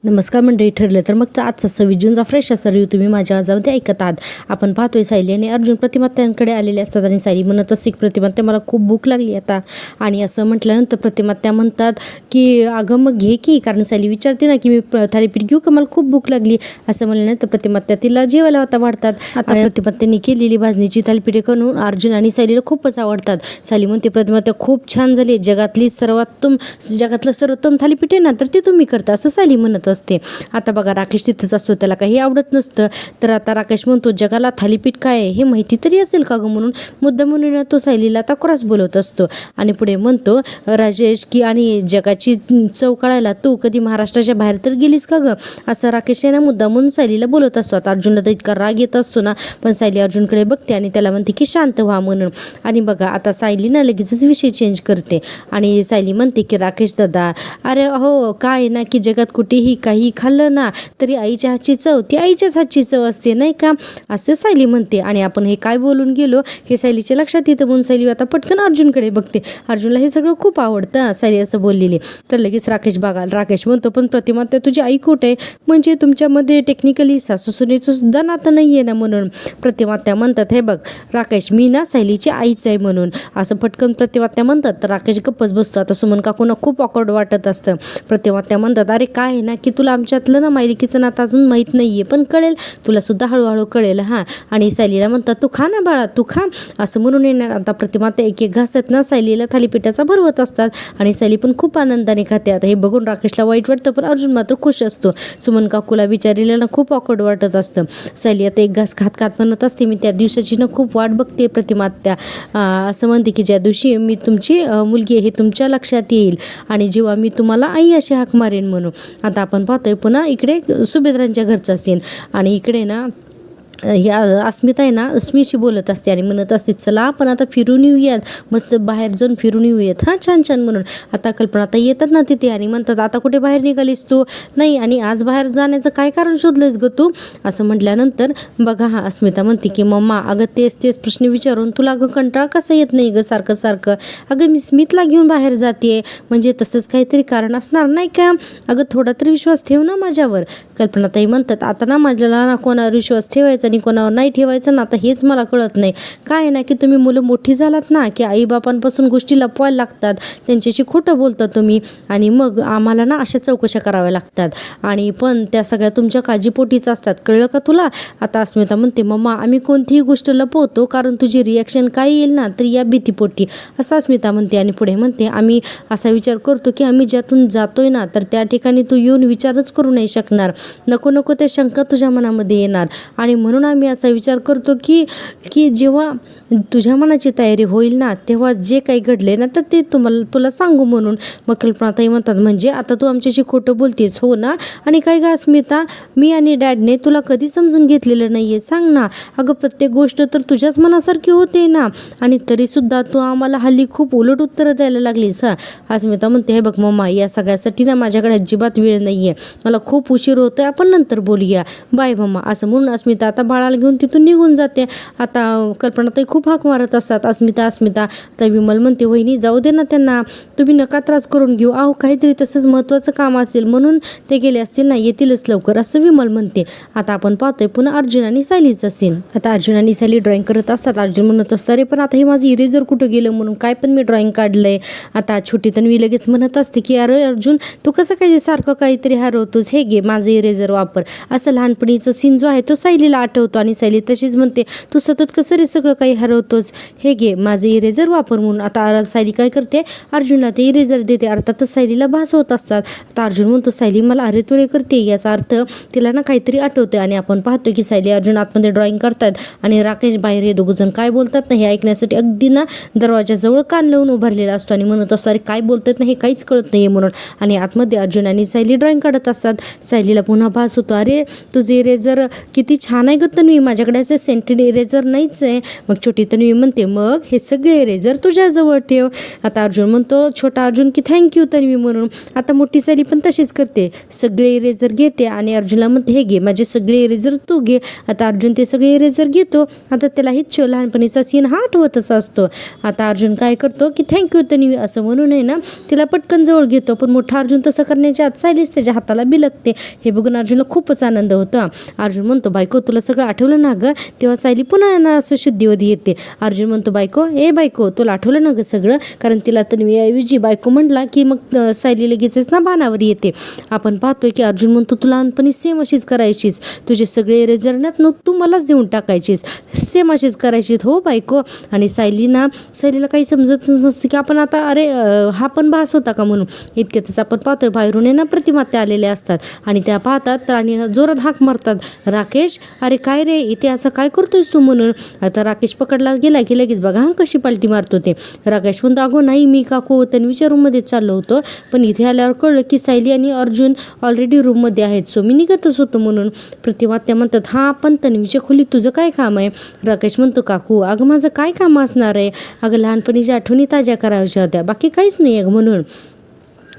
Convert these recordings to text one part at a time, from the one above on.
नमस्कार मंडळी, ठरलं तर मग आजचा 26 जूनचा फ्रेश असा रिव्ह्यू तुम्ही माझ्या आवाजामध्ये ऐकत आहात. आपण पाहतोय सायली आणि अर्जुन प्रतिमात्यांकडे आलेले असतात आणि सायली म्हणत असते की प्रतिमात्या मला खूप भूक लागली आता. आणि असं म्हटल्यानंतर प्रतिमात्या म्हणतात की अगं मग घे की, कारण सायली विचारते ना की मी थालीपीठ घेऊ का, मला खूप भूक लागली. असं म्हणल्यानंतर प्रतिमात्या तिला जेवायला आता वाढतात. आता प्रतिमात्यांनी केलेली भाजणीची थालीपीठे करून अर्जुन आणि सायलीला खूपच आवडतात. सायली म्हणते प्रतिमात्या खूप छान झाली, जगातलं सर्वोत्तम थालीपीठ आहे ना तर ते तुम्ही करता, असं सायली म्हणत असते. आता बघा राकेश तिथेच असतो, त्याला काही आवडत नसतं. तर आता राकेश म्हणतो जगाला थालीपीठ काय आहे हे माहिती तरी असेल का गं, म्हणून मुद्दा म्हणून तो सायलीला आता क्रॉस बोलवत असतो. आणि पुढे म्हणतो राजेश की आणि जगाची चव कळायला तू कधी महाराष्ट्राच्या बाहेर तर गेलीस का गं, असं राकेश यांना मुद्दा म्हणून सायलीला बोलत असतो. आता अर्जुनला तर इतका राग येत असतो ना, पण सायली अर्जुनकडे बघते आणि त्याला म्हणते की शांत व्हा म्हणून. आणि बघा आता सायली ना लगेचच विषय चेंज करते आणि सायली म्हणते की राकेश दादा, अरे हो काय ना की जगात कुठेही काही खाल्लं ना तरी आईच्या हातची चव ती आईच्याच हातची चव असते नाही का, असं सायली म्हणते. आणि आपण हे काय बोलून गेलो हे सायलीच्या लक्षात येतं, म्हणून सायली आता पटकन अर्जुनकडे बघते. अर्जुनला हे सगळं खूप आवडतं सायली असं बोललेली. तर लगेच राकेश म्हणतो पण प्रतिमात्या तुझी आई कुठे आहे, म्हणजे तुमच्यामध्ये टेक्निकली सासू सुनेचं सुद्धा नातं नाही आहे ना, म्हणून प्रतिमात्या म्हणतात हे बघ राकेश मी ना सायलीची आईच आहे म्हणून, असं पटकन प्रतिमात्या म्हणतात. तर राकेश गप्पच बसतो. आता सुमन काकूंना खूप ऑकवर्ड वाटत असतं. प्रतिमात्या म्हणतात अरे काय आहे ना की तुला आमच्यातलं ना मायलिकीचं नातं अजून माहीत नाही आहे, पण कळेल तुला सुद्धा हळूहळू कळेल हां. आणि सायलीला म्हणतात तू खा ना बाळा तू खा, असं म्हणून येणार. आता प्रतिमात्या एक घास आहेत ना सायलीला थालीपीठाचा भरवत असतात आणि सायली पण खूप आनंदाने खाते. आता हे बघून राकेशला वाईट वाटतं, पण अर्जुन मात्र खुश असतो. सुमन काकूला विचारलेलं ना खूप ऑकवर्ड वाटत असतं. सायली आता एक घास खात खात म्हणत असते मी त्या दिवसाची ना खूप वाट बघते प्रतिमात्या, असं म्हणते की ज्या दिवशी मी तुमची मुलगी हे तुमच्या लक्षात येईल आणि जेव्हा मी तुम्हाला आई अशी हाक मारेन म्हणून. आता आपण पाहतोय पुन्हा इकडे सुभेद्रांच्या घरचा सीन आणि इकडे ना ह्या अस्मिता आहे ना अस्मीशी बोलत असते आणि म्हणत असते चला आपण आता फिरून येऊयात, मस्त बाहेर जाऊन फिरून येऊयात हां छान छान म्हणून. आता कल्पना आता येतात ना तिथे आणि म्हणतात आता कुठे बाहेर निघालीस तू, नाही आणि आज बाहेर जाण्याचं काय कारण शोधलंस गं तू, असं म्हटल्यानंतर बघा हा अस्मिता म्हणते की मम्मा अगं तेच प्रश्न विचारून तुला अगं कंटाळा कसा येत नाही गं सारखं सारखं, अगं मी स्मितला घेऊन बाहेर जाते म्हणजे तसंच काहीतरी कारण असणार नाही का, अगं थोडा तरी विश्वास ठेव ना माझ्यावर. कल्पनाताई म्हणतात आता ना माझ्याला ना कोणावर विश्वास ठेवायचा आणि कोणावर नाही ठेवायचं ना, आता हेच मला कळत नाही. काय ना की तुम्ही मुलं मोठी झालात ना की आईबापांपासून गोष्टी लपवायला लागतात, त्यांच्याशी खोटं बोलता तुम्ही आणि मग आम्हाला ना अशा चौकशा कराव्या लागतात आणि पण त्या सगळ्या तुमच्या काळजीपोटीच असतात, कळलं का तुला. आता अस्मिता म्हणते मम्मा आम्ही कोणतीही गोष्ट लपवतो कारण तुझी रिॲक्शन काय येईल ना तर या भीतीपोटी, असं अस्मिता म्हणते. आणि पुढे म्हणते आम्ही असा विचार करतो की आम्ही ज्यातून जातोय ना तर त्या ठिकाणी तू येऊन विचारच करू नाही शकणार, नको त्या शंका तुझ्या मनामध्ये येणार आणि म्हणून आम्ही असा विचार करतो की जेव्हा तुझ्या मनाची तयारी होईल ना तेव्हा जे काही घडले ना तर ते तुला सांगू म्हणून. मग कल्पनाताई म्हणतात म्हणजे आता तू आमच्याशी खोटं बोलतेस हो ना, आणि काय गं अस्मिता मी आणि डॅडने तुला कधी समजून घेतलेलं नाही आहे सांग ना, अगं प्रत्येक गोष्ट तर तुझ्याच मनासारखी होते ना आणि तरीसुद्धा तू आम्हाला हल्ली खूप उलट उत्तरं द्यायला लागलीस हां. अस्मिता म्हणते हे बघ मम्मा या सगळ्यासाठी ना माझ्याकडे अजिबात वेळ नाही आहे, मला खूप उशीर होतो आहे, आपण नंतर बोलूया बाय मम्मा, असं म्हणून अस्मिता आता बाळाला घेऊन तिथून निघून जाते. आता कल्पनाताई खूप हाक मारत असतात अस्मिता. तर विमल म्हणते वहिनी जाऊ दे ना त्यांना, तुम्ही नका त्रास करून घेऊ, अहो काहीतरी तसंच महत्त्वाचं काम असेल म्हणून ते गेले असतील ना, येतीलच लवकर, असं विमल म्हणते. आता आपण पाहतोय पुन्हा अर्जुन आणि सायलीचा सीन. आता अर्जुन आणि सायली ड्रॉइंग करत असतात. अर्जुन म्हणत असतं अरे पण आता हे माझं इरेजर कुठं गेलं म्हणून, काय पण मी ड्रॉइंग काढलंय. आता छोटी तन्वी लगेच म्हणत असते की अरे अर्जुन तू कसं काय सारखं काहीतरी हरवतोस, हे घे माझं इरेजर वापर, असं लहानपणीचं सीन जो आहे तो सायलीला आठवतो आणि सायली तशीच म्हणते तू सतत कसं रे सगळं काही हरवतोस, हे घे माझं इरेजर वापर म्हणून. आता सायली काय करते अर्जुनला ते इरेजर देते, अर्थातच सायलीला भास होत असतात. आता अर्जुन म्हणतो सायली मला अरे तुले करते, याचा अर्थ तिला ना काहीतरी आठवते. आणि आपण पाहतो की सायली अर्जुन आतमध्ये ड्रॉइंग करतात आणि राकेश बाहेर हे दोघंजण काय बोलतात ना हे ऐकण्यासाठी अगदी ना दरवाजाजवळ कान लावून उभारलेला असतो आणि म्हणत असतो अरे काय बोलतात ना हे काहीच कळत नाही म्हणून. आणि आतमध्ये अर्जुन आणि सायली ड्रॉइंग काढत असतात. सायलीला पुन्हा भास होतो अरे तुझे इरेजर किती छान आहे गं तन्वी, माझ्याकडे असे सेंटेड इरेजर नाहीच आहे. मग छोटी तन्वी म्हणते मग हे सगळे इरेजर तुझ्याजवळ ठेव. आता अर्जुन म्हणतो छोटा अर्जुन की थँक्यू तन्वी म्हणून. आता मोठी सायली पण तशीच करते, सगळे इरेजर घेते आणि अर्जुनला म्हणते हे घे माझे सगळे इरेजर तू घे. आता अर्जुन ते सगळे इरेजर घेतो. आता त्याला हिच लहानपणीचा सीन हा आठवतच असतो. आता अर्जुन काय करतो की थँक्यू तन्वी असं म्हणून आहे ना तिला पटकन जवळ घेतो, पण मोठा अर्जुन तसं करण्याच्या आत सायलीच त्याच्या हाताला बिलकते. हे बघून अर्जुनला खूपच आनंद होतो. अर्जुन म्हणतो बायको तुला सगळं आठवलं ना गं. तेव्हा सायली पुन्हा ना असं शुद्धीवर येते. अर्जुन म्हणतो बायको तुला आठवलं ना गं सगळं, कारण तिला तन्वी ऐवजी बायको म्हटला की मग सायली लगेचच ना भानावर येते. आपण पाहतोय की अर्जुन म्हणतो तू लहानपणी सेम अशीच करायचीस, तुझे सगळे इरेजर ना तू मलाच देऊन टाकायचीस, सेम अशीच करायची हो बायको. आणि सायलीला काही समजत नसतं की आपण आता अरे हा पण भास होता का म्हणून. इतक्यातच आपण पाहतोय बाहेरून ना प्रतिमात्या आलेल्या असतात आणि त्या पाहतात आणि जोरात हाक मारतात, राकेश अरे काय रे इथे असं काय करतोयस तू म्हणून. आता राकेश पकडला गेला की लगेच बघा हा कशी पालटी मारतो ते. राकेश म्हणतो अगो नाही मी काकू तन्वीच्या रूममध्ये चाललो होतो, पण इथे आल्यावर कळलं की सायली आणि अर्जुन ऑलरेडी रूममध्ये आहेत, सो मी निघतच होतो म्हणून. प्रतिमात्या म्हणतात हा पण तन्वीच्या खोलीत तुझं काय काम आहे. राकेश म्हणतो काकू अगं माझं काय काम असणार आहे, अगं लहानपणीच्या आठवणी ताज्या करायच्या होत्या, बाकी काहीच नाही अगं म्हणून.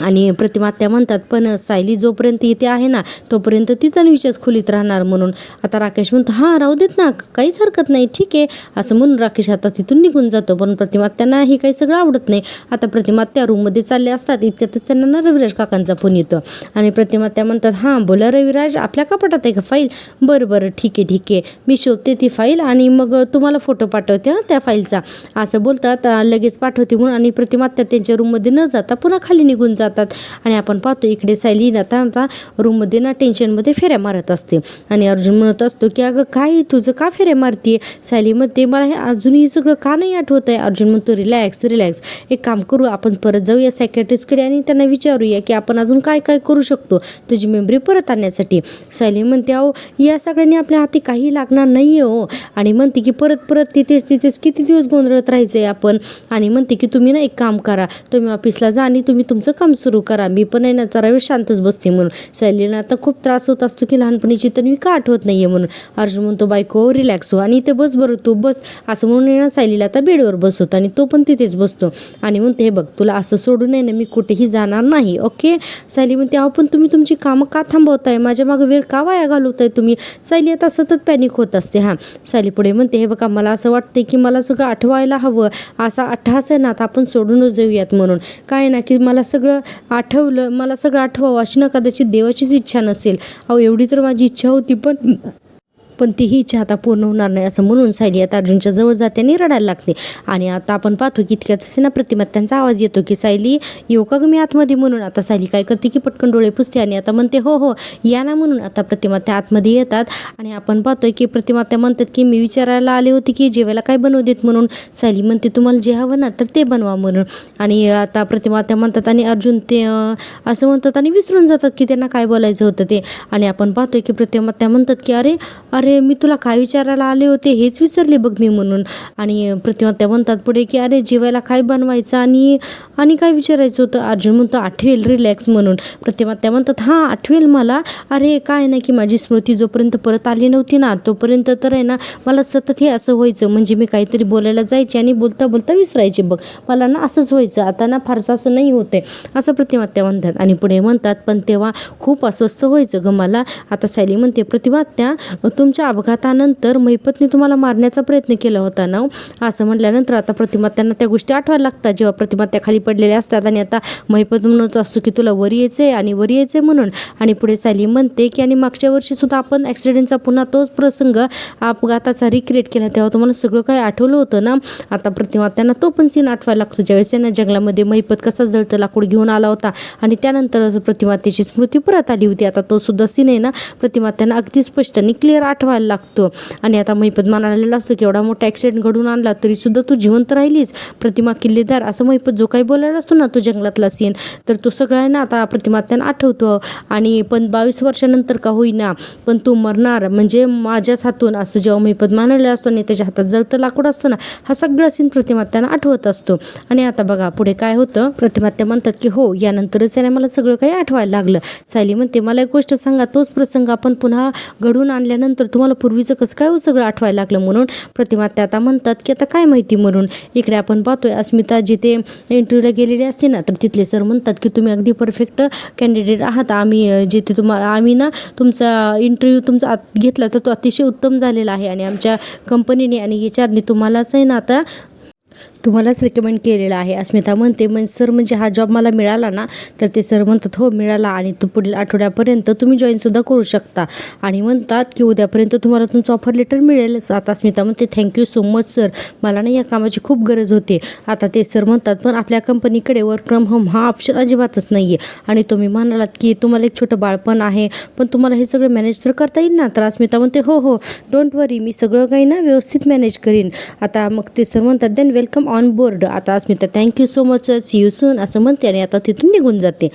आणि प्रतिमात्या म्हणतात पण सायली जोपर्यंत इथे आहे ना तोपर्यंत ती तन्वीच्याच खोलीत राहणार म्हणून. आता राकेश म्हणतो हां राहू देत ना काहीच हरकत नाही ठीक आहे असं म्हणून राकेश आता तिथून निघून जातो. पण प्रतिमात्यांना हे काही सगळं आवडत नाही. आता प्रतिमात्या रूममध्ये चालले असतात इतक्यातच त्यांना ना रविराज काकांचा फोन येतो आणि प्रतिमात्या म्हणतात हां बोला रविराज आपल्या कपाटात आहे का फाईल. बरं ठीक आहे मी शोधते ती फाईल आणि मग तुम्हाला फोटो पाठवते हां त्या फाईलचा असं बोलतात. लगेच पाठवते म्हणून आणि प्रतिमात्या त्यांच्या रूममध्ये न जाता पुन्हा खाली निघून जातात. आणि आपण पाहतो इकडे सायली आता रूममध्ये ना टेन्शनमध्ये फेऱ्या मारत असते आणि अर्जुन म्हणत असतो की अगं काय तुझं का फेऱ्या मारते. सायली म्हणते मला हे अजूनही सगळं का नाही आठवत आहे. अर्जुन म्हणतो रिलॅक्स एक काम करू आपण परत जाऊया सायकॅट्रिस्टकडे आणि त्यांना विचारूया की आपण अजून काय काय करू शकतो तुझी मेमरी परत आणण्यासाठी. सायली म्हणते अहो या सगळ्यांनी आपल्या हाती काही लागणार नाही हो आणि म्हणते की परत तिथेच किती दिवस गोंधळत राहायचं आहे आपण. आणि म्हणते की तुम्ही ना एक काम करा तुम्ही ऑफिसला जा आणि तुम्ही तुमचं काम सुरू करा, मी पण आहे ना जरा वेळ शांतच बसते म्हणून. सायलीला आता खूप त्रास होत असतो की लहानपणीची तन्वी का आठवत नाहीये म्हणून. अर्जुन म्हणतो बायको रिलॅक्स हो आणि इथे बस बरं तू बस असं म्हणून ना सायलीला आता बेडवर बसवतो आणि तो पण तिथेच बसतो आणि म्हणते हे बघ तुला असं सोडून आहे ना मी कुठेही जाणार नाही ओके. सायली म्हणते अहो पण तुम्ही तुमची कामं का थांबवताय, माझ्या मागे वेळ का वाया घालवताय तुम्ही. सायली आता सतत पॅनिक होत असते. हां सायली पुढे म्हणते हे बघा मला असं वाटते की मला सगळं आठवायला हवं, असा अट्टहास आहे ना आता आपण सोडूनच देऊयात म्हणून. काय ना की मला सगळं आठवावं अशी ना कदाचित देवाचीच इच्छा नसेल. अहो एवढी तर माझी इच्छा होती पण तीही इच्छा आता पूर्ण होणार नाही असं म्हणून सायली आता अर्जुनच्या जवळ जाते आणि रडायला लागते. आणि आता आपण पाहतो की इतक्यातच ना प्रतिमात्यांचा आवाज येतो की सायली येऊ का ग मी आतमध्ये म्हणून. आता सायली काय करते की पटकन डोळे पुसते आणि आता म्हणते हो या ना म्हणून. आता प्रतिमात्या आतमध्ये येतात आणि आपण पाहतोय की प्रतिमात्या म्हणतात की मी विचारायला आले होते की जेवायला काय बनवू देत म्हणून. सायली म्हणते तुम्हाला जे हवं ना तर ते बनवा म्हणून. आणि आता प्रतिमात्या म्हणतात आणि अर्जुन ते असं म्हणतात आणि विसरून जातात की त्यांना काय बोलायचं होतं ते. आणि आपण पाहतोय की प्रतिमात्या म्हणतात की अरे मी तुला काय विचारायला आले होते हेच विसरले बघ मी म्हणून. आणि प्रतिमात्या म्हणतात पुढे की अरे जेवायला काय बनवायचं आणि काय विचारायचं होतं. अर्जुन म्हणतो आठवेल रिलॅक्स म्हणून. प्रतिमात्या म्हणतात हां आठवेल मला, अरे काय नाही की माझी स्मृती जोपर्यंत परत आली नव्हती ना तोपर्यंत तर आहे ना मला सतत हे असं व्हायचं, म्हणजे मी काहीतरी बोलायला जायचे आणि बोलता विसरायचे बघ, मला ना असंच व्हायचं, आता ना फारसं असं नाही होते असं प्रतिमात्या म्हणतात. आणि पुढे म्हणतात पण तेव्हा खूप अस्वस्थ व्हायचं ग मला. आता सायली म्हणते प्रतिमात्या तुमच्या अपघातानंतर महिपतने तुम्हाला मारण्याचा प्रयत्न केला होता ना असं म्हटल्यानंतर आता प्रतिमात्यांना त्या गोष्टी आठवायला लागतात जेव्हा प्रतिमात्या खाली पडलेल्या असतात. आणि आता महिपत म्हणत असतो की तुला वर यायचंय म्हणून. आणि पुढे सायली म्हणते की आणि मागच्या वर्षी सुद्धा आपण ॲक्सिडेंटचा पुन्हा तोच प्रसंग अपघाताचा रिक्रिएट केला तेव्हा तुम्हाला सगळं काय आठवलं होतं ना. आता प्रतिमात्यांना तो पण सीन आठवायला लागतो ज्यावेळेस ना जंगलामध्ये महिपत कसा जळतं लाकूड घेऊन आला होता आणि त्यानंतर प्रतिमातेची स्मृती परत आली होती. आता तो सुद्धा सीन आहे ना प्रतिमात्यांना अगदी स्पष्ट आणि क्लिअर आठवायला लागतो. आणि आता महिपत म्हणालेला असतो की एवढा मोठा ॲक्सिडेंट घडून आणला तरी सुद्धा तू जिवंत राहिलीस प्रतिमा किल्लेदार असं महिपत जो काही बोलायला असतो ना तो जंगलातला सीन तर तो सगळ्यांना आता प्रतिमात्यांना आठवतो. आणि पण 22 वर्षानंतर का होईना पण तू मरणार म्हणजे माझ्याच हातून असं जेव्हा महिपत म्हणालेला असतो आणि त्याच्या हातात जळतं लाकूड असतं ना हा सगळा सीन प्रतिमात्यांना आठवत असतो. आणि आता बघा पुढे काय होतं. प्रतिमात्या म्हणतात की हो यानंतरच याने मला सगळं काही आठवायला लागलं. सायली म्हणते मला एक गोष्ट सांगा तोच प्रसंग आपण पुन्हा घडून आणल्यानंतर तुम्हाला पूर्वीचं कसं काय सगळं आठवायला लागलं म्हणून प्रतिमा त्या आता म्हणतात की आता काय माहिती म्हणून. इकडे आपण पाहतोय अस्मिता जिथे इंटरव्ह्यूला गेलेली असते ना, तर तिथले सर म्हणतात की तुम्ही अगदी परफेक्ट कॅन्डिडेट आहात. आम्ही जिथे आम्ही ना तुमचा इंटरव्ह्यू तुमचा घेतला तर तो अतिशय उत्तम झालेला आहे आणि आमच्या कंपनीने आणि HR ने तुम्हालाच आहे ना आता तुम्हालाच रेकमेंड केलेला आहे. अस्मिता म्हणते सर म्हणजे हा जॉब मला मिळाला ना, तर ते सर म्हणतात हो मिळाला आणि तो पुढील आठवड्यापर्यंत तुम्ही जॉईनसुद्धा करू शकता आणि म्हणतात की उद्यापर्यंत तुम्हाला तुमचं ऑफर लेटर मिळेलच. आता अस्मिता म्हणते थँक्यू सो मच सर, मला ना या कामाची खूप गरज होते. आता ते सर म्हणतात पण आपल्या कंपनीकडे वर्क फ्रॉम होम हा ऑप्शन अजिबातच नाही आहे आणि तुम्ही म्हणालात की तुम्हाला एक छोटं बाळपण आहे पण तुम्हाला हे सगळं मॅनेज तर करता येईल ना. तर अस्मिता म्हणते हो डोंट वरी, मी सगळं काही ना व्यवस्थित मॅनेज करीन. आता मग ते सर म्हणतात देन वेलकम ऑन बोर्ड. आता Asmita thank you so much sir, see you soon असं म्हणते आणि आता तिथून निघून जाते.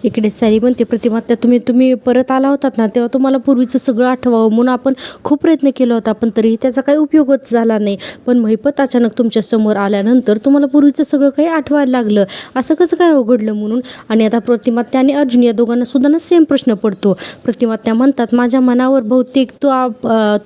इकडे सायली म्हणते प्रतिमा त्या तुम्ही परत आला होतात ना, तेव्हा तुम्हाला पूर्वीचं सगळं आठवावं म्हणून आपण खूप प्रयत्न केला होता पण तरीही त्याचा काही उपयोगच झाला नाही. पण महिपत अचानक तुमच्या समोर आल्यानंतर तुम्हाला पूर्वीचं सगळं काही आठवायला लागलं, असं कसं काय उघडलं म्हणून. आणि आता प्रतिमा आणि अर्जुन या दोघांना सुद्धा ना सेम प्रश्न पडतो. प्रतिमा त्या म्हणतात माझ्या मनावर बहुतेक तो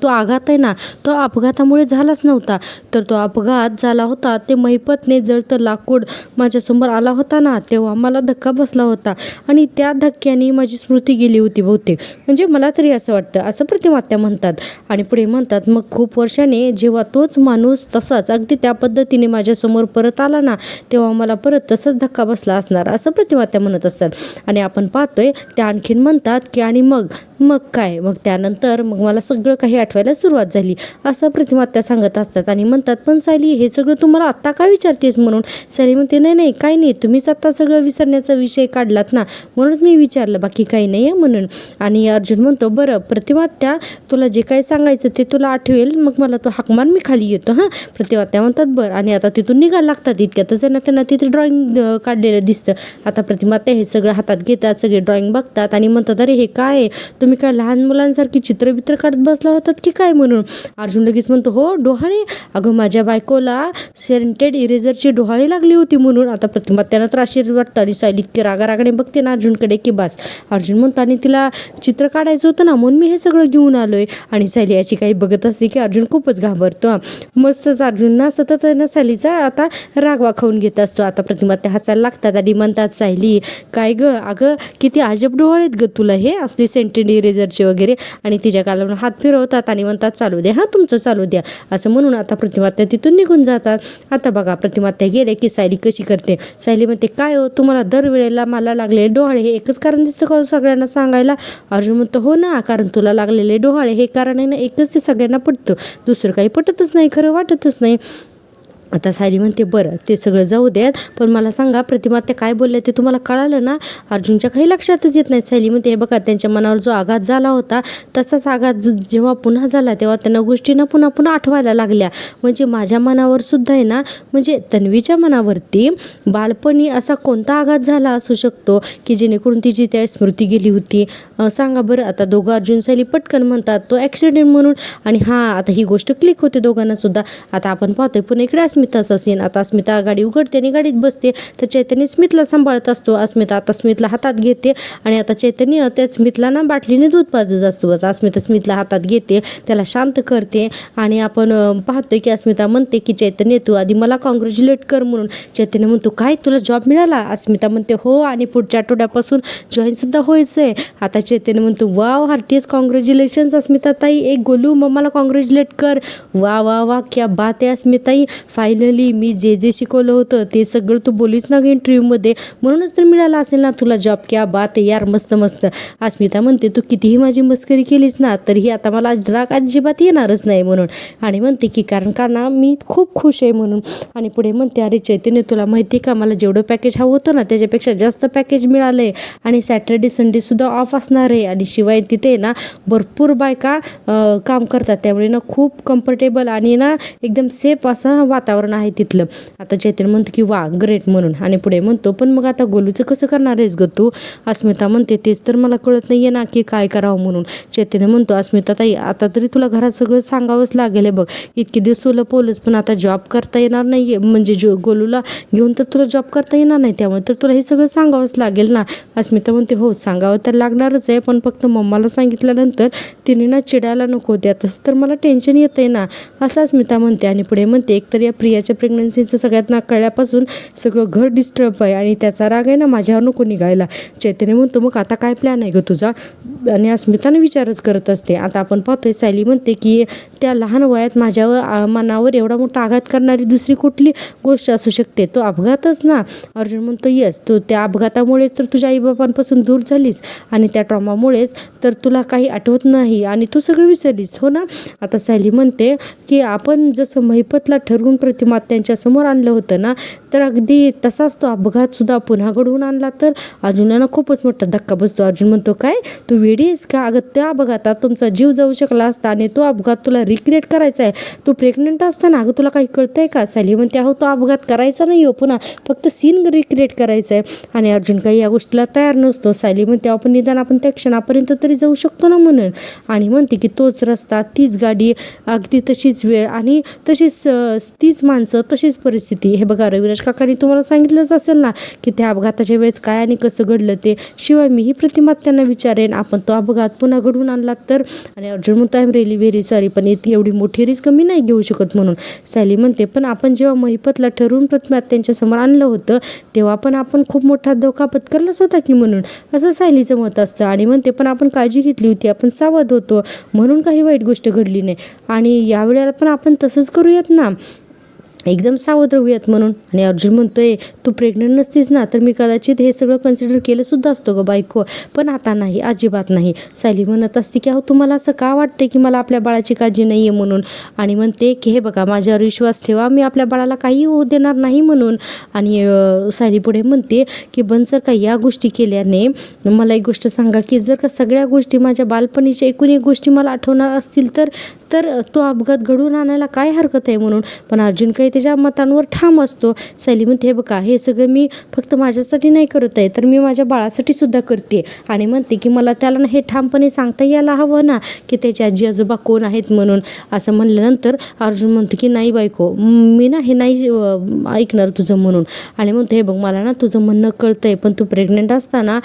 आघात आहे ना, तो अपघातामुळे झालाच नव्हता, तर तो अपघात झाला होता ते महिपतने जळतं लाकूड माझ्यासमोर आला होता ना, तेव्हा मला धक्का बसला होता आणि त्या धक्क्याने माझी स्मृती गेली होती बहुतेक, म्हणजे मला तरी असं वाटतं, असं प्रतिमात्या म्हणतात. आणि पुढे म्हणतात मग खूप वर्षाने जेव्हा तोच माणूस तसाच अगदी त्या पद्धतीने माझ्यासमोर परत आला ना, तेव्हा मला परत तसाच धक्का बसला असणार, असं प्रतिमात्या म्हणत असतात. आणि आपण पाहतोय त्या आणखीन म्हणतात की आणि मग काय, मग त्यानंतर मग मला सगळं काही आठवायला सुरुवात झाली, असं प्रतिमात्या सांगत असतात. आणि म्हणतात पण सायली हे सगळं तुम्हाला आत्ता का विचारतेस म्हणून. सायली म्हणते नाही काही नाही, तुम्हीच आत्ता सगळं विसरण्याचा विषय काढलात ना म्हणूनच मी विचारलं, बाकी काही नाही आहे म्हणून. आणि अर्जुन म्हणतो बरं प्रतिमात्या तुला जे काही सांगायचं ते तुला आठवेल, मग मला तो हाक मार, मी खाली येतो हां. प्रतिमात्या म्हणतात बरं. आणि आता तिथून निघायला लागतात. इतक्यातच त्यांना तिथे ड्रॉइंग काढलेलं दिसतं. आता प्रतिमात्या हे सगळं हातात घेतात, सगळे ड्रॉइंग बघतात आणि म्हणतात अरे हे काय आहे, तुम्ही काय लहान मुलांसारखी चित्रबित्र काढत बसला होतात की काय म्हणून. अर्जुन लगेच म्हणतो हो डोहाळे, अगं माझ्या बायकोला सेंटेड इरेझरची डोहाळे लागली होती म्हणून. आता प्रतिमात्यानं तर आश्चर्य वाटतं आणि सायली इतके रागारागाने बघते ना अर्जुनकडे की बस. अर्जुन म्हणतो आणि तिला चित्र काढायचं होतं ना म्हणून मी हे सगळं घेऊन आलोय. आणि सायली याची काही बघत असते की अर्जुन खूपच घाबरतो. मस्तच अर्जुन ना सतत ना सायलीचा आता रागवा खाऊन घेत असतो. आता प्रतिमात्या हसायला लागतात आणि म्हणतात सायली काय ग, अगं किती अजब डोहाळेत ग तुला हे असले सेंटेड इरेझरचे वगैरे. आणि तिच्या कालावरून हात फिरवतात आणि म्हणतात चालू द्या हां तुमचं चालू द्या असं म्हणून आता प्रतिमात्या तिथून निघून जातात. आता बघा प्रतिमात्या गेले की सायली कशी करते. सायली म्हणते काय हो तुम्हाला दरवेळेला मला लागले डोहाळे हे एकच कारण दिसतं का सगळ्यांना सांगायला. अर्जुन म्हणतो हो ना, कारण तुला लागलेले डोहाळे हे कारण आहे ना, एकच ते सगळ्यांना पटतं, दुसरं काही पटतच नाही, खरं वाटतच नाही. आता सायली म्हणते बरं ते सगळं जाऊ द्यात, पण मला सांगा प्रतिमात्या काय बोलले ते तुम्हाला कळालं ना. अर्जुनच्या काही लक्षातच येत नाही. सायली म्हणते हे बघा त्यांच्या मनावर जो आघात झाला होता तसाच आघात जेव्हा पुन्हा झाला तेव्हा त्यांना गोष्टींना पुन्हा आठवायला लागल्या. म्हणजे माझ्या मनावर सुद्धा आहे ना, म्हणजे तन्वीच्या मनावरती बालपणी असा कोणता आघात झाला असू शकतो की जेणेकरून तिची त्या स्मृती गेली होती, सांगा बरं. आता दोघं अर्जुन सायली पटकन म्हणतात तो ॲक्सिडेंट म्हणून. आणि हां आता ही गोष्ट क्लिक होते दोघांना सुद्धा. आता आपण पाहतोय पुन्हा इकडे अस्मिताचा सीन. आता अस्मिता गाडी उघडते आणि गाडीत बसते, तर चैतन्य स्मितला सांभाळत असतो. अस्मिता आता स्मितला हातात घेते आणि आता चैतन्य त्या स्मितला ना बाटलीने दूध पाजत असतो. आता अस्मिता स्मितला हातात घेते, त्याला शांत करते आणि आपण पाहतोय की अस्मिता म्हणते की चैतन्य तू आधी मला कॉंग्रॅच्युलेट कर म्हणून. चैतन्य म्हणतो काय तुला जॉब मिळाला. अस्मिता म्हणते हो आणि पुढच्या आठवड्यापासून जॉईनसुद्धा व्हायचं आहे. आता चैतन्य म्हणतो वाव हार्टियस कॉंग्रॅच्युलेशन्स अस्मिता ताई, एक गोलू मम्माला कॉंग्रॅच्युलेट कर. वा वा वा क्या बात आहे अस्मिताई, फायनली मी जे शिकवलं होतं ते सगळं तू बोलीस ना इंटरव्ह्यूमध्ये, म्हणूनच तर मिळाला असेल ना तुला जॉब. क्या बात आहे यार, मस्त मस्त. अस्मिता म्हणते तू कितीही माझी मस्करी केलीस ना तरीही आता मला राग अजिबात येणारच नाही म्हणून. आणि म्हणते की कारण का ना मी खूप खुश आहे म्हणून. आणि पुढे म्हणते अरे चैतन्य तुला माहिती आहे का मला जेवढं पॅकेज हवं होतं ना त्याच्यापेक्षा जास्त पॅकेज मिळालं आहे आणि सॅटर्डे संडेसुद्धा ऑफ असणार आहे. आणि शिवाय तिथे ना भरपूर बायका काम करतात, त्यामुळे ना खूप कम्फर्टेबल आणि ना एकदम सेफ असं वातावरण वातावरण आहे तिथलं. आता चैतन्य म्हणतो की वा ग्रेट म्हणून, आणि पुढे म्हणतो पण मग आता गोलूचं कसं करणार आहेस ग तू? अस्मिता म्हणते तेच तर मला कळत नाहीये ना की काय करावं म्हणून. चैतन्य म्हणतो अस्मिता ताई आता तरी तुला घरात सगळं सांगावंच लागेल आहे बघ, इतके दिवस तुला पोलच पण आता जॉब करता येणार नाही, म्हणजे गोलूला घेऊन तर तुला जॉब करता येणार नाही, त्यामुळे तर तुला हे सगळं सांगावंच लागेल ना. अस्मिता म्हणते हो सांगावं तर लागणारच आहे, पण फक्त मम्माला सांगितल्यानंतर तिने ना चिडायला नको होत्या, तसं तर मला टेन्शन येतंय ना, असं अस्मिता म्हणते. आणि पुढे म्हणते एकतर या प्रियाच्या प्रेग्नन्सीचं सगळ्यात ना कळल्यापासून सगळं घर डिस्टर्ब आहे आणि त्याचा राग आहे ना माझ्यावर नको निघायला. चैतन्य म्हणतो मग आता काय प्लॅन आहे ग तुझा? आणि अस्मिताने विचारच करत असते. आता आपण पाहतोय सायली म्हणते की त्या लहान वयात माझ्यावर मनावर एवढा मोठा आघात करणारी दुसरी कुठली गोष्ट असू शकते? तो अपघातच ना. अर्जुन म्हणतो येस, तू त्या अपघातामुळेच तर तुझ्या आईबापांपासून दूर झालीस आणि त्या ट्रॉमामुळेच तर तुला काही आठवत नाही आणि तू सगळं विसरलीस हो ना. आता सायली म्हणते की आपण जसं महिपतला ठरवून प्रतिमा त्यांच्यासमोर आणलं होतं ना, तर अगदी तसाच तो अपघात सुद्धा पुन्हा घडवून आणला तर अर्जुनाला खूपच मोठा धक्का बसतो. अर्जुन म्हणतो काय तू वेडी आहेस का? अगं त्या अपघातात तुमचा जीव जाऊ शकला असता आणि तो अपघात तुला रिक्रिएट करायचा आहे. तू प्रेग्नंट असताना अगं तुला काही कळतंय का? सायली म्हणते अहो तो अपघात करायचा नाही हो, पुन्हा फक्त सीन रिक्रिएट करायचा आहे. आणि अर्जुन काही या गोष्टीला तयार नसतो. सायली म्हणते आपण निदान आपण त्या क्षणापर्यंत तरी जाऊ शकतो ना म्हणून. आणि म्हणते की तोच रस्ता, तीच गाडी, अगदी तशीच वेळ आणि तशीच तीच माणसं, तशीच परिस्थिती. हे बघा रविराज काकांनी तुम्हाला सांगितलंच असेल ना की त्या अपघाताच्या वेळेस काय आणि कसं घडलं ते. शिवाय मीही प्रतिमा त्यांना विचारेन आपण तो अपघात पुन्हा घडवून आणला तर. आणि अर्जुन म्हणतो I am really very sorry, पण एवढी मोठी रिस्क मी नाही घेऊ शकत म्हणून. सायली म्हणते पण आपण जेव्हा महिपतला ठरवून प्रतिमा त्यांच्यासमोर आणलं होतं तेव्हा पण आपण खूप मोठा धोका पत्करलाच होता की म्हणून, असं सायलीचं मत असतं. आणि म्हणते पण आपण काळजी घेतली होती, आपण सावध होतो म्हणून काही वाईट गोष्ट घडली नाही, आणि यावेळेला पण आपण तसंच करूयात ना, एकदम सावध राहूयात म्हणून. आणि अर्जुन म्हणतोय तू प्रेग्नंट नसतीस ना तर मी कदाचित हे सगळं कन्सिडर केलं सुद्धा असतो ग बायको, पण आता नाही, अजिबात नाही. सायली म्हणत असते की अहो तुम्हाला असं का वाटते की मला आपल्या बाळाची काळजी नाही आहे म्हणून. आणि म्हणते की हे बघा माझ्यावर विश्वास ठेवा, मी आपल्या बाळाला काही होऊ देणार नाही म्हणून. आणि सायली पुढे म्हणते की पण जर का या गोष्टी केल्याने मला एक गोष्ट सांगा की जर का सगळ्या गोष्टी माझ्या बालपणीच्या एकूण एक गोष्टी मला आठवणार असतील तर तो अपघात घडवून आणायला काय हरकत आहे म्हणून. पण अर्जुन काही त्याच्या मतांवर ठाम असतो. सायली म्हणते हे बघा हे सगळं मी फक्त माझ्यासाठी नाही करत आहे, तर मी माझ्या बाळासाठी सुद्धा करते. आणि म्हणते की मला त्याला ना हे ठामपणे सांगता यायला हवं ना की त्याचे आजी आजोबा कोण आहेत म्हणून. असं म्हणल्यानंतर अर्जुन म्हणतो की नाही बायको, मी ना हे नाही ऐकणार तुझं म्हणून. आणि म्हणतो हे बघ मला ना तुझं म्हणणं कळतंय, पण तू प्रेग्नंट असताना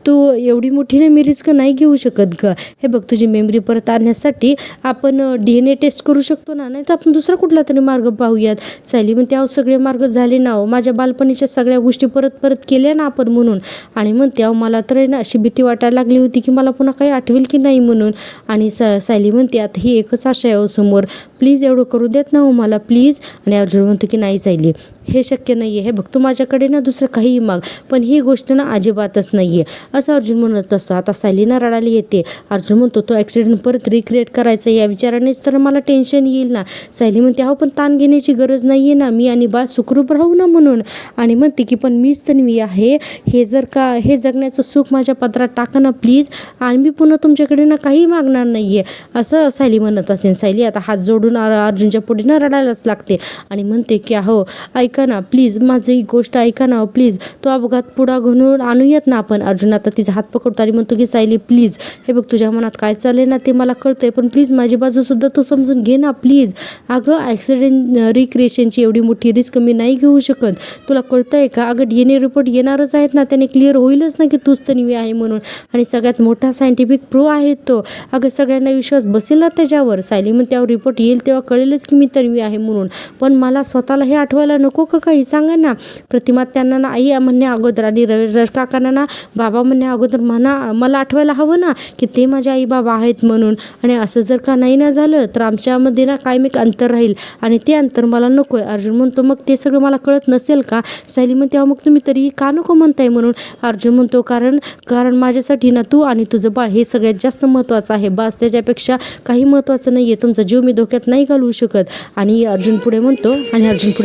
तू एवढी मोठी ना मी रिस्क नाही घेऊ शकत ग. हे बघ तुझी मेमरी परत आणण्यासाठी आपण DNA टेस्ट करू शकतो ना, नाही तर आपण दुसरा कुठला तरी मार्ग पाहूयात. सायली म्हणते अहो सगळे मार्ग झाले ना, माझ्या बालपणीच्या सगळ्या गोष्टी परत केल्या ना आपण म्हणून. आणि म्हणते अहो मला तर ना अशी भीती वाटायला लागली होती की मला पुन्हा काही आठवेल की नाही म्हणून. आणि सायली म्हणते आता ही एकच आशा आहे समोर, प्लीज एवढं करू देत ना हो मला प्लीज. आणि अर्जुन म्हणतो की नाही सायली हे शक्य नाही आहे, हे बघ तू माझ्याकडे ना दुसरं काहीही माग, पण ही गोष्ट ना अजिबातच नाही आहे, असं अर्जुन म्हणत असतो. आता सायलीना रडायला येते. अर्जुन म्हणतो तो ॲक्सिडेंट परत रिक्रिएट करायचा या विचारानेच तर मला टेन्शन येईल ना. सायली म्हणते अहो पण ताण घेण्याची गरज नाही आहे ना, मी आणि बाळ सुखरूप राहू ना म्हणून. आणि म्हणते की पण मीच तन्वी आहे, हे जर का हे जगण्याचं सुख माझ्या पदरात टाका ना प्लीज, आणि मी पुन्हा तुमच्याकडे ना काही मागणार नाही आहे, असं सायली म्हणत असेल. सायली आता हात जोडून अर्जुनच्या पुढे ना रडायलाच लागते आणि म्हणते की अहो ऐका ना प्लीज, माझी ही गोष्ट ऐका ना प्लीज, तो अपघात पुढा घडवून आणूयात ना आपण. अर्जुन आता तिचा हात पकडतो आणि म्हणतो की सायली प्लीज, हे बघ तुझ्या मनात काय चाललंय ना ते मला कळतंय, पण प्लीज माझी बाजूसुद्धा तू समजून घे ना प्लीज. अगं ॲक्सिडेंट रिक्रिएशनची एवढी मोठी रिस्क मी नाही घेऊ शकत, तुला कळतंय का? अगं DNA रिपोर्ट येणारच आहेत ना, त्याने क्लिअर होईलच ना की तूच तन्वी आहे म्हणून, आणि सगळ्यात मोठा सायंटिफिक प्रूफ आहे तो. अगं सगळ्यांना विश्वास बसेल ना त्याच्यावर. सायली म्हणते त्यावर रिपोर्ट येईल तेव्हा कळेलच की मी तन्वी आहे म्हणून, पण मला स्वतःला हे आठवायला नको का काही, सांगा ना. प्रतिमा त्यांना ना आई म्हणण्या अगोदर आणि रविराज काकांना ना बाबा म्हणण्या अगोदर मला आठवायला हवं ना की ते माझे आई बाबा आहेत म्हणून. आणि असं जर का नाही ना झालं तर आमच्यामध्ये ना कायमिक अंतर राहील आणि ते अंतर मला नको आहे. अर्जुन म्हणतो मग ते सगळं मला कळत नसेल का? सायली म्हणते मग तुम्ही तरी का नको म्हणताय म्हणून. अर्जुन म्हणतो कारण माझ्यासाठी ना तू आणि तुझं बाळ हे सगळ्यात जास्त महत्त्वाचं आहे, बस त्याच्यापेक्षा काही महत्त्वाचं नाही आहे, तुमचा जीव मी धोक्यात नाही घालवू शकत. आणि अर्जुन पुढे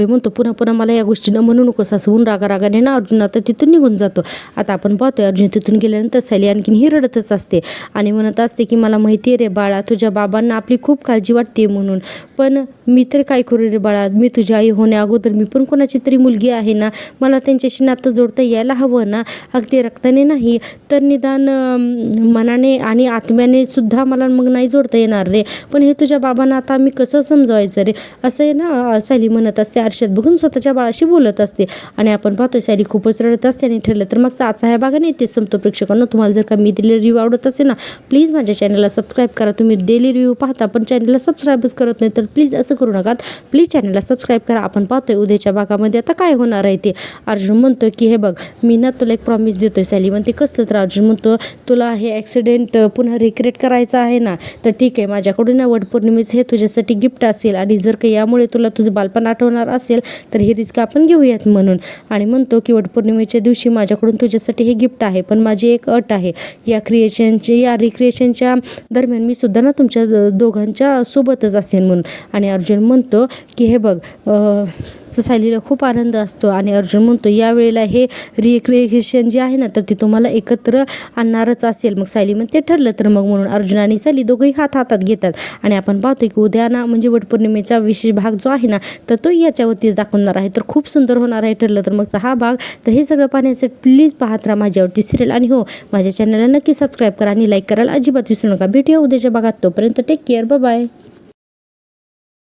म्हणतो पुन्हा मला या गोष्टीनं म्हणू नकोस असं होऊन रागाने ना अर्जुन आता तिथून निघून जातो. आता आपण पाहतोय अर्जुन तिथून गेल्यानंतर सायली आणखीन ही रडतच असते आणि म्हणत असते की मला माहिती आहे रे बाळा, तुझ्या बाबांना आपली खूप काळजी वाटते म्हणून, पण मी तर काय करू रे बाळा, मी तुझी आई होण्या अगोदर मी पण कोणाची तरी मुलगी आहे ना, मला त्यांच्याशी नातं जोडता यायला हवं ना, अगदी रक्ताने नाही तर निदान मनाने आणि आत्म्याने सुद्धा मला मग नाही जोडता येणार रे. पण हे तुझ्या बाबांना आता मी कसं समजवायचं रे, असं आहे ना सायली म्हणत असते. आरशात बघून स्वतःच्या बाळाशी बोलत असते आणि आपण पाहतोय सायली खूपच रडत असते. आणि ठरलं तर मग आजचा ह्या भागाने इथेच संपतो. प्रेक्षकांना तुम्हाला जर का मी दिलेला रिव्ह्यू आवडत असेल ना, प्लीज माझ्या चॅनलला सबस्क्राईब करा. तुम्ही डेली रिव्ह्यू पाहता पण चॅनलला सबस्क्राईबच करत नाही, तर प्लीज असं करू नका. प्लीज चॅनलला सबस्क्राईब करा. आपण पाहतोय उद्याच्या भागामध्ये आता काय होणार आहे ते. अर्जुन म्हणतो की हे बघ मी ना तुला एक प्रॉमिस देतोय. सायली म्हणते कसलं? तर अर्जुन म्हणतो तुला हे ॲक्सिडेंट पुन्हा रिक्रिएट करायचं आहे ना, तर ठीक आहे, माझ्याकडून ना वटपौर्णिमेचं हे तुझ्यासाठी गिफ्ट असेल आणि जर का यामुळे तुला तुझं बालपण आठवणार असेल तर ही रिस्क आपण घेऊयात म्हणून. आणि म्हणतो की वटपौर्णिमेच्या दिवशी माझ्याकडून तुझ्यासाठी हे गिफ्ट आहे, पण माझी एक अट आहे. या रिक्रिएशनच्या दरम्यान मी सुद्धा ना तुमच्या दोघांच्या सोबतच असेल म्हणून. आणि अर्जुन म्हणतो की हे बघ सायलीला खूप आनंद असतो आणि अर्जुन म्हणतो यावेळेला हे रिक्रिएशन जे आहे ना तर ते तुम्हाला एकत्र आणणारच असेल. मग सायली म्हणते ठरलं तर मग, म्हणून अर्जुन आणि सायली दोघंही हातात घेतात. आणि आपण पाहतो की उद्या ना म्हणजे वटपौर्णिमेचा विशेष भाग जो आहे ना तर तो याच्यावरतीच दाखवणार आहे, तर खूप सुंदर होणार आहे ठरलं तर मगचा हा भाग. तर हे सगळं पाहण्यासाठी प्लीज पाहत राहा माझ्यावरती सिरियल. आणि हो, माझ्या चॅनलला नक्की सबस्क्राईब करा आणि लाईक करायला अजिबात विसरू नका. भेटूया उद्याच्या भागात. तोपर्यंत टेक केअर, बाय बाय.